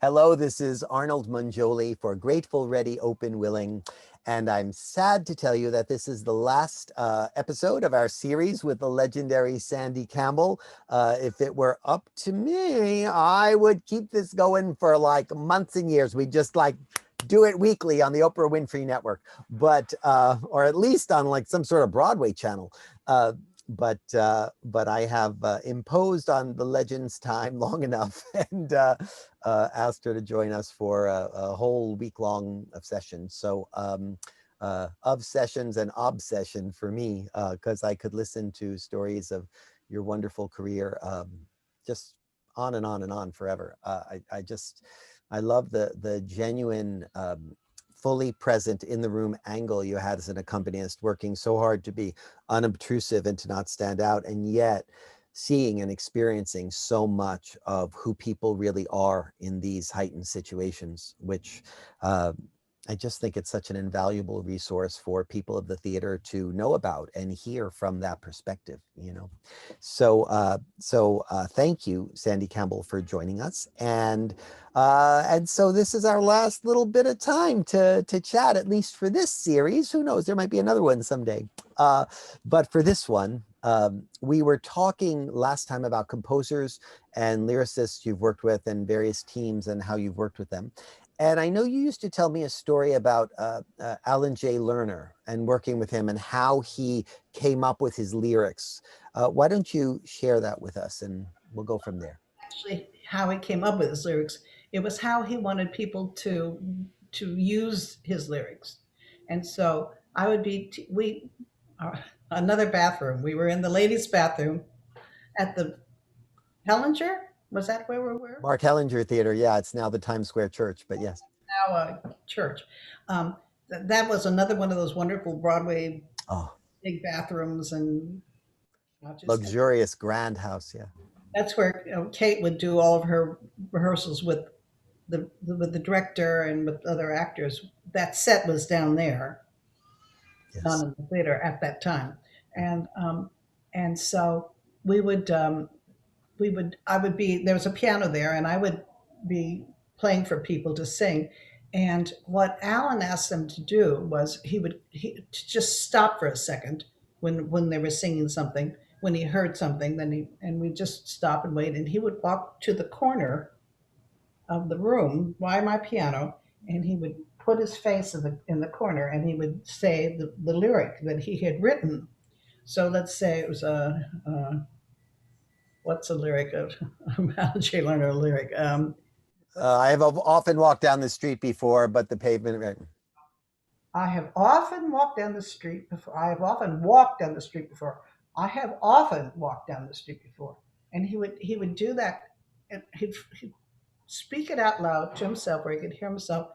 Hello, this is Arnold Mangioli for Grateful, Ready, Open, Willing. And I'm sad to tell you that this is the last episode of our series with the legendary Sandy Campbell. If it were up to me, I would keep this going for like months and years. We'd just like do it weekly on the Oprah Winfrey Network, but or at least on like some sort of Broadway channel. But I have imposed on the legend's time long enough and asked her to join us for a whole week-long of sessions. So of sessions and obsession for me, because I could listen to stories of your wonderful career just on and on and on forever. I love the genuine fully present in the room angle you had as an accompanist, working so hard to be unobtrusive and to not stand out, and yet seeing and experiencing so much of who people really are in these heightened situations, which I just think it's such an invaluable resource for people of the theater to know about and hear from that perspective, you know. So thank you, Sandy Campbell, for joining us. And so this is our last little bit of time to chat, at least for this series. Who knows, there might be another one someday. But for this one, we were talking last time about composers and lyricists you've worked with and various teams and how you've worked with them. And I know you used to tell me a story about Alan J Lerner and working with him and how he came up with his lyrics. Why don't you share that with us and we'll go from there. Actually, how he came up with his lyrics. It was how he wanted people to use his lyrics. And so I would be we another bathroom. We were in the ladies' bathroom at the Hellinger. Was that where we were? Mark Hellinger Theater, yeah, it's now the Times Square Church, but yes. Now a church. That was another one of those wonderful Broadway Oh, big bathrooms, and not just luxurious grand house, yeah. that's where Kate would do all of her rehearsals with the director and with other actors. That set was down there, Yes. down in the theater at that time, and so we would I would be there was a piano there, and I would be playing for people to sing. And what Alan asked them to do was he to just stop for a second when they were singing something. When he heard something, then he and we just stop and wait, and he would walk to the corner of the room by my piano, and he would put his face in the corner, and he would say the lyric that he had written. So let's say it was what's a lyric of Alan J Lerner lyric? I have often walked down the street before, but the pavement, right. I have often walked down the street before. I have often walked down the street before. I have often walked down the street before. And he would do that, and he'd speak it out loud to himself, where he could hear himself,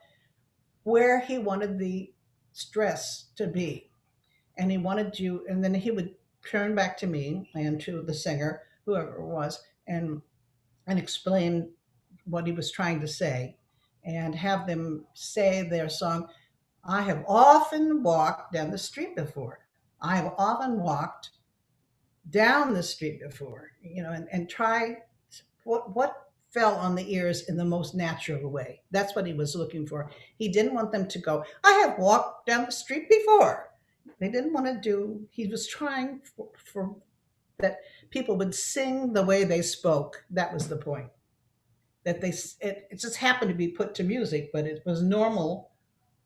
where he wanted the stress to be. And he wanted you, and then he would turn back to me and to the singer, whoever it was, and explain what he was trying to say, and have them say their song. I have often walked down the street before. I have often walked down the street before, and try what fell on the ears in the most natural way. That's what he was looking for. He didn't want them to go, I have walked down the street before. They didn't want to do, he was trying for that people would sing the way they spoke. That was the point. That it just happened to be put to music, but it was normal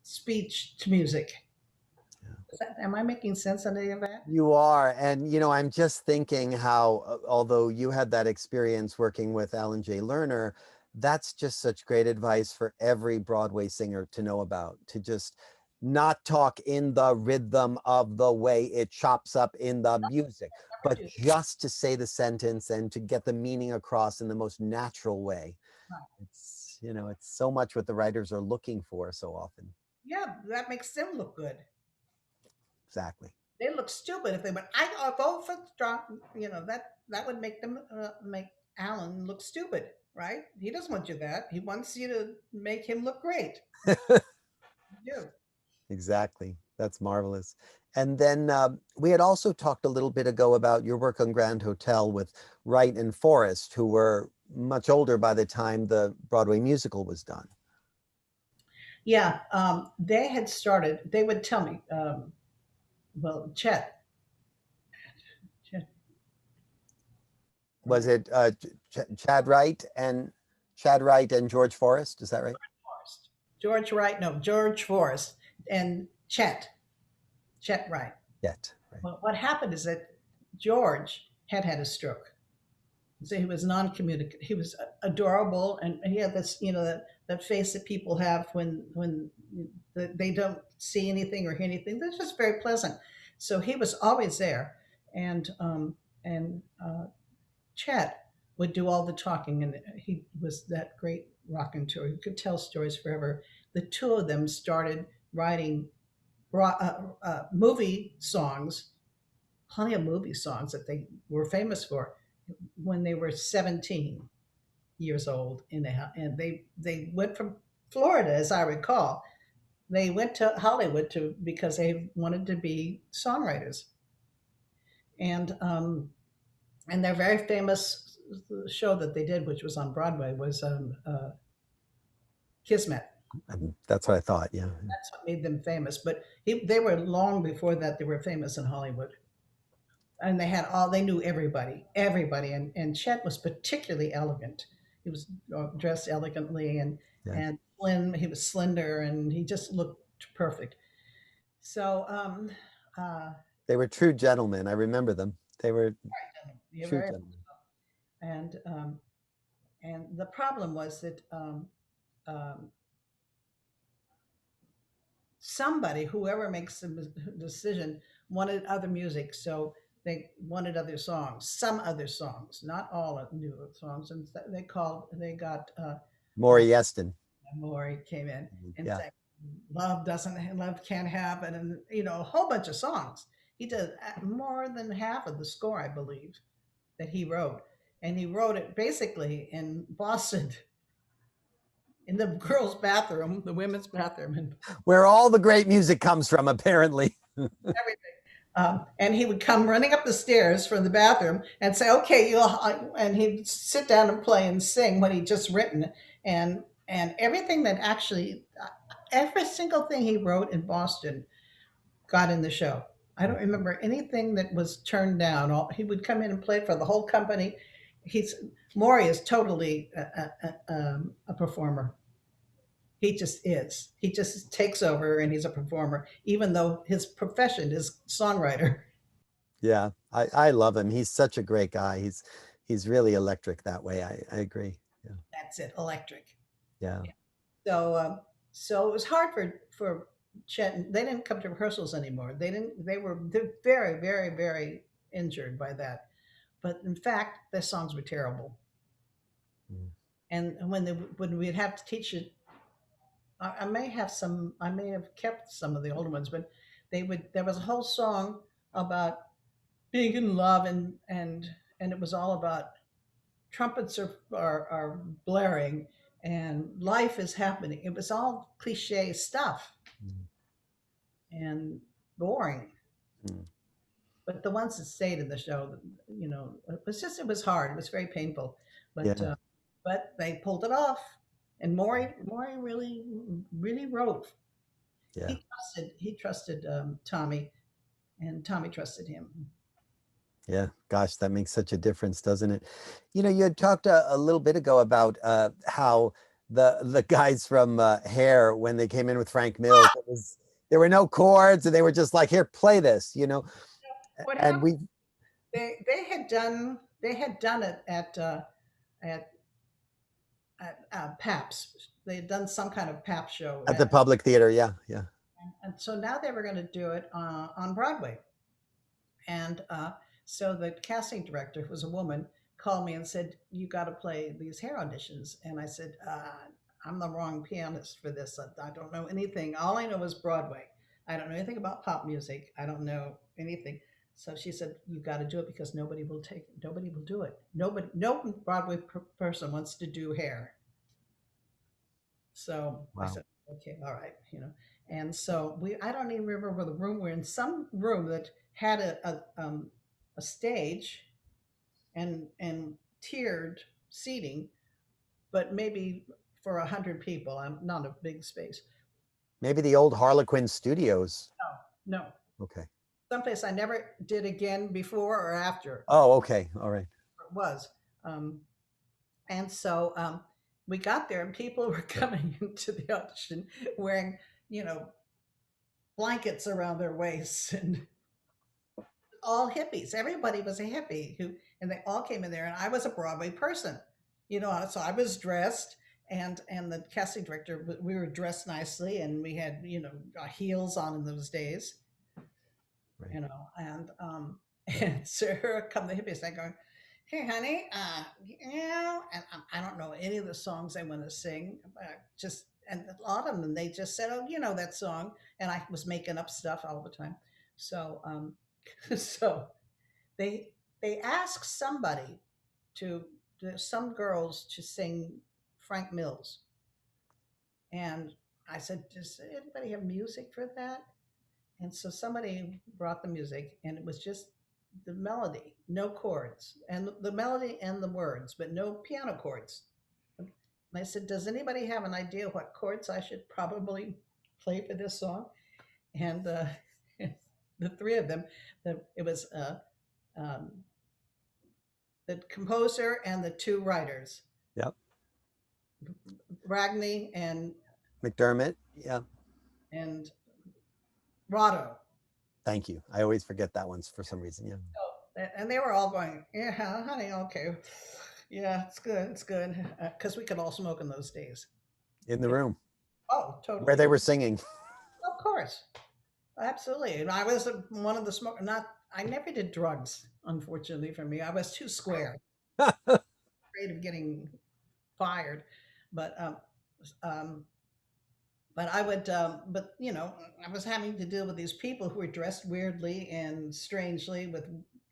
speech to music. Am I making sense on any of that? You are. And, you know, I'm just thinking how, although you had that experience working with Alan J Lerner, that's just such great advice for every Broadway singer to know about, to just not talk in the rhythm of the way it chops up in the music, but just to say the sentence and to get the meaning across in the most natural way. It's, you know, it's so much what the writers are looking for so often. Yeah, that makes them look good. Exactly. They look stupid if they went, I'll go for strong. That would make them make Alan look stupid, right? He doesn't want you that. He wants you to make him look great. Yeah. Exactly. That's marvelous. And then we had also talked a little bit ago about your work on Grand Hotel with Wright and Forrest, who were much older by the time the Broadway musical was done. Yeah, they had started. They would tell me, well, Chet Was it Chad Wright and George Forrest? Is that right? Forrest, George Wright, no, George Forrest, and Chet Wright. Yet, right. Well, what happened is that George had a stroke. So he was non-communicative. He was adorable, and he had this, that face that people have when they don't see anything or hear anything. That's just very pleasant. So he was always there, and Chet would do all the talking, and he was that great rocking tour. He could tell stories forever. The two of them started writing movie songs, plenty of movie songs that they were famous for when they were 17 years old. And they went from Florida, as I recall. They went to Hollywood because they wanted to be songwriters. And their very famous show that they did, which was on Broadway, was Kismet. And that's what I thought. Yeah. That's what made them famous. But they were long before that. They were famous in Hollywood, and they knew everybody. And Chet was particularly elegant. He was dressed elegantly, Yeah. and slim. He was slender, and he just looked perfect. So They were true gentlemen. I remember them. They were you're true very gentlemen. and the problem was that um, somebody, whoever makes the decision, wanted other music, so they wanted other songs, some other songs, not all of new songs, and they got Maury Yeston. Maury came in and Yeah. sang love can't happen, and a whole bunch of songs. He did more than half of the score, I believe, that he wrote, and he wrote it basically in Boston, in the girls' bathroom, the women's bathroom, and Where all the great music comes from, apparently. everything. And he would come running up the stairs from the bathroom and say, "Okay, and he'd sit down and play and sing what he'd just written, and everything that actually, every single thing he wrote in Boston got in the show. I don't remember anything that was turned down. He would come in and play for the whole company. He's Maury is totally a performer. He just is. He just takes over and he's a performer, even though his profession is songwriter. Yeah. I love him. He's such a great guy. He's really electric that way. I agree. Yeah. That's it, electric. Yeah. Yeah. So, so it was hard for Chet. They didn't come to rehearsals anymore. They didn't. They're very, very, very injured by that. But in fact, their songs were terrible. Mm. And when we'd have to teach it, I may have some. I may have kept some of the older ones, but they would. There was a whole song about being in love, and it was all about trumpets are blaring and life is happening. It was all cliche stuff Mm. and boring. Mm. But the ones that stayed in the show, it was hard. It was very painful, but Yeah. they pulled it off. And Maury really really wrote. Yeah. He trusted Tommy, and Tommy trusted him. Yeah, gosh, that makes such a difference, doesn't it? You had talked a little bit ago about how the guys from Hair, when they came in with Frank Mills, there were no chords, and they were just like, "Here, play this." What And happened? we They had done it at Paps. They had done some kind of Pap show, at the Public Theater, yeah, yeah. and so now they were going to do it on Broadway. And so the casting director, who was a woman, called me and said, "You got to play these Hair auditions." And I said, "I'm the wrong pianist for this. I don't know anything. All I know is Broadway. I don't know anything about pop music. I don't know anything." So she said, "You got to do it because nobody will do it. No Broadway person wants to do Hair." So I Wow. said, "Okay, all right, And so I don't even remember the room. We're in some room that had a stage and tiered seating, but maybe for 100 people. I'm not a big space. Maybe the old Harlequin Studios. No, no. Okay. Someplace I never did again before or after Oh, okay. All right. it was. Um, and so we got there, and people were coming into the audition wearing, you know, blankets around their waists and all hippies. Everybody was a hippie who, and they all came in there, and I was a Broadway person, so I was dressed, and the casting director, we were dressed nicely, and we had heels on in those days, Right. and and so here come the hippies, they going, "Hey, honey, and I don't know any of the songs they want to sing, just and a lot of them they just said, oh, that song, and I was making up stuff all the time, so so they they asked somebody to some girls to sing Frank Mills, and I said, does anybody have music for that? And so somebody brought the music, and it was just the melody, no chords, and the melody and the words, but no piano chords. And I said, does anybody have an idea what chords I should probably play for this song? And the three of them, it was um, the composer and the two writers, Yep. Ragni and McDermott. Yeah. and RADO. Thank you. I always forget that one's for some reason. Yeah. And they were all going, yeah, honey, okay, yeah, it's good, because we could all smoke in those days. In the room Oh, where totally, they were singing. of course, absolutely. And I was one of the smoke. Not, I never did drugs, unfortunately for me. I was too square, afraid of getting fired. But um, but I would, but I was having to deal with these people who were dressed weirdly and strangely with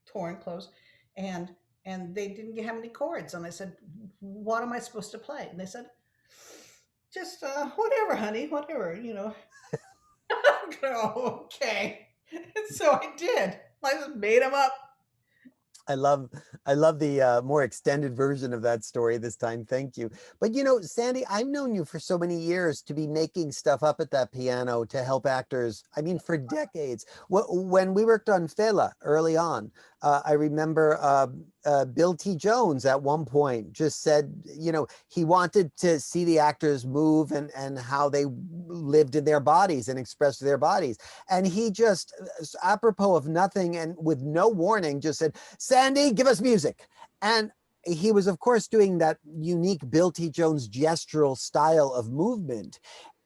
torn clothes, and they didn't have any chords. And I said, "What am I supposed to play?" And they said, "Just whatever, honey, whatever." Go, okay. And so I did. I just made them up. I love I love the more extended version of that story this time. Thank you. But Sandy, I've known you for so many years to be making stuff up at that piano to help actors. I mean, for decades. When we worked on Fela early on, I remember Bill T. Jones at one point just said, he wanted to see the actors move and how they lived in their bodies and expressed their bodies. And he just, apropos of nothing and with no warning, just said, Sandy, give us music. And he was, of course, doing that unique Bill T. Jones gestural style of movement.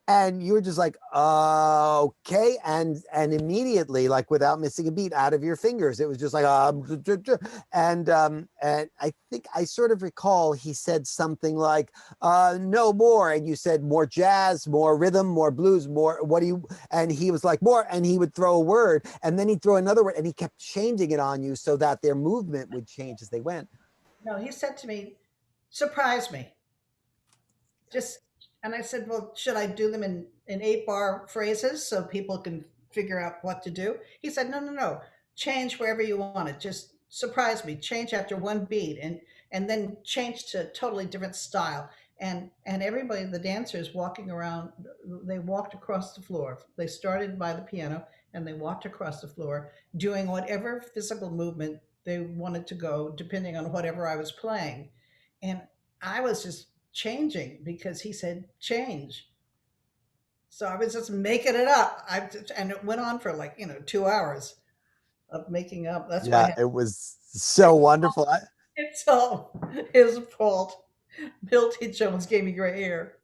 And you were just like, okay. And immediately, like without missing a beat, out of your fingers, it was just like, and I think I sort of recall he said something like, no more. And you said more jazz, more rhythm, more blues, more, what do you, and he was like, more. And he would throw a word and then he'd throw another word and he kept changing it on you so that their movement would change as they went. No, he said to me, "Surprise me." Just And I said, "Well, should I do them in 8-bar phrases so people can figure out what to do?" He said, "No, no, no. Change wherever you want it. Just surprise me. Change after one beat, and then change to a totally different style." And everybody, the dancers walking around, they walked across the floor. They started by the piano and they walked across the floor, doing whatever physical movement they wanted to go, depending on whatever I was playing. And I was just changing because he said change. So I was just making it up. And it went on for like 2 hours of making up. That's why I Yeah, had it was so wonderful. it's all his fault. Bill T. Jones gave me gray hair.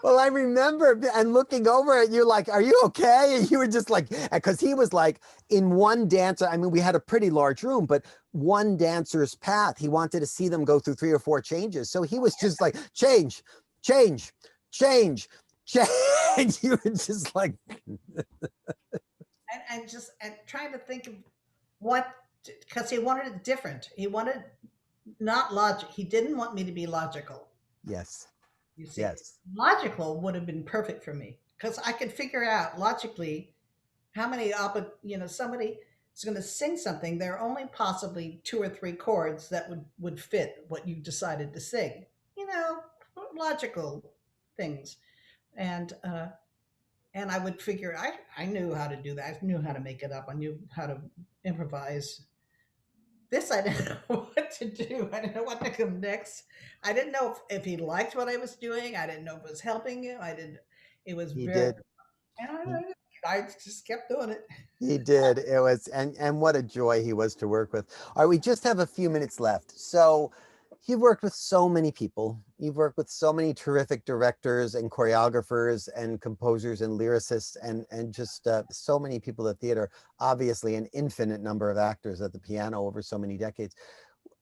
Well, I remember and looking over at you like, are you okay? And you were just like, because he was like in one dancer. I mean, we had a pretty large room, but one dancer's path, he wanted to see them go through 3 or 4 changes. So he was just like, change, change, change, change. You were just like, And trying to think of what, because he wanted it different. He wanted not logic. He didn't want me to be logical. yes, You see, yes, logical would have been perfect for me because I could figure out logically how many somebody is going to sing something, there are only possibly two or three chords that would fit what you decided to sing. You know, logical things. And and I would figure I knew how to do that. I knew how to make it up. I knew how to improvise. This I didn't know what to do. I didn't know what to come next. I didn't know if he liked what I was doing. I didn't know if it was helping him. I didn't. It was He very. did. And He, I just kept doing it. he did. It was, and what a joy he was to work with. All right, we just have a few minutes left. So you've worked with so many people. You've worked with so many terrific directors and choreographers and composers and lyricists and just so many people at theater. Obviously, an infinite number of actors at the piano over so many decades.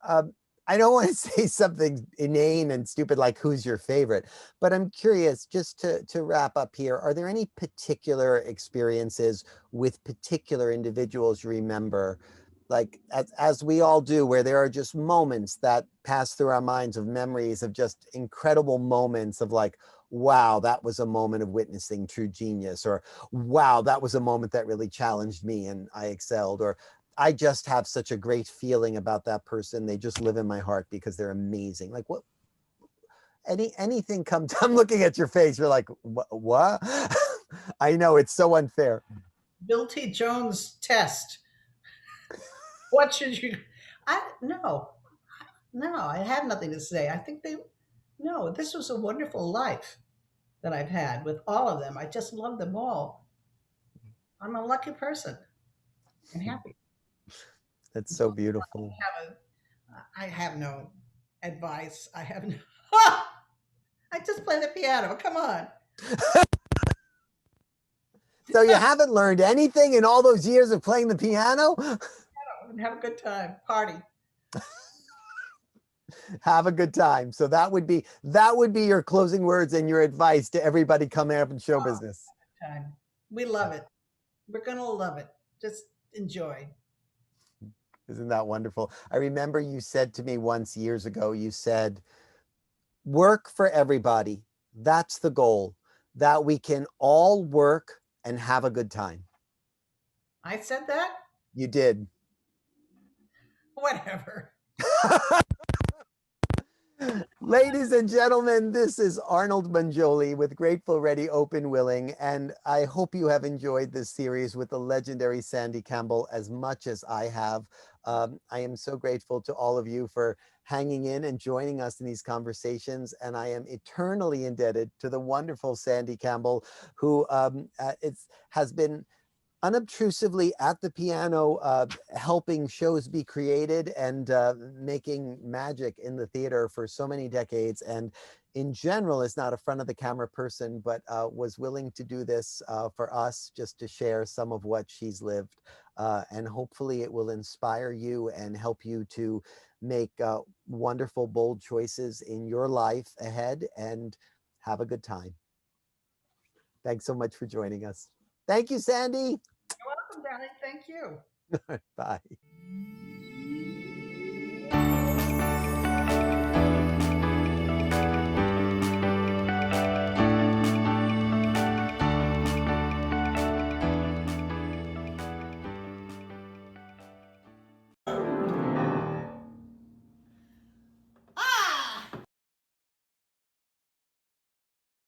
Um, I don't want to say something inane and stupid like who's your favorite, but I'm curious, just to wrap up here, are there any particular experiences with particular individuals you remember, like as we all do, where there are just moments that pass through our minds of memories of just incredible moments of like, wow, that was a moment of witnessing true genius, or wow, that was a moment that really challenged me and I excelled, or I just have such a great feeling about that person. They just live in my heart because they're amazing. Like what, anything comes, I'm looking at your face. You're like, what? I know it's so unfair. Bill T. Jones test. What should you? I no, no. I have nothing to say. I think they. No, this was a wonderful life that I've had with all of them. I just love them all. I'm a lucky person and happy. That's so beautiful. I have no advice. I have no. I just play the piano. Come on. So you haven't learned anything in all those years of playing the piano? And have a good time. Party. Have a good time. So that would be your closing words and your advice to everybody coming up in show business. Time. We love it. We're going to love it. Just enjoy. Isn't that wonderful? I remember you said to me once years ago, you said, work for everybody. That's the goal, that we can all work and have a good time. I said that? You did. Whatever. Ladies and gentlemen, this is Arnold Mangioli with Grateful, Ready, Open, Willing, and I hope you have enjoyed this series with the legendary Sandy Campbell as much as I have. I am so grateful to all of you for hanging in and joining us in these conversations, and I am eternally indebted to the wonderful Sandy Campbell, who has been unobtrusively at the piano, helping shows be created and making magic in the theater for so many decades. And in general, is not a front of the camera person, but was willing to do this for us just to share some of what she's lived. And hopefully it will inspire you and help you to make wonderful, bold choices in your life ahead and have a good time. Thanks so much for joining us. Thank you, Sandy. You're welcome, Danny. Thank you. Bye.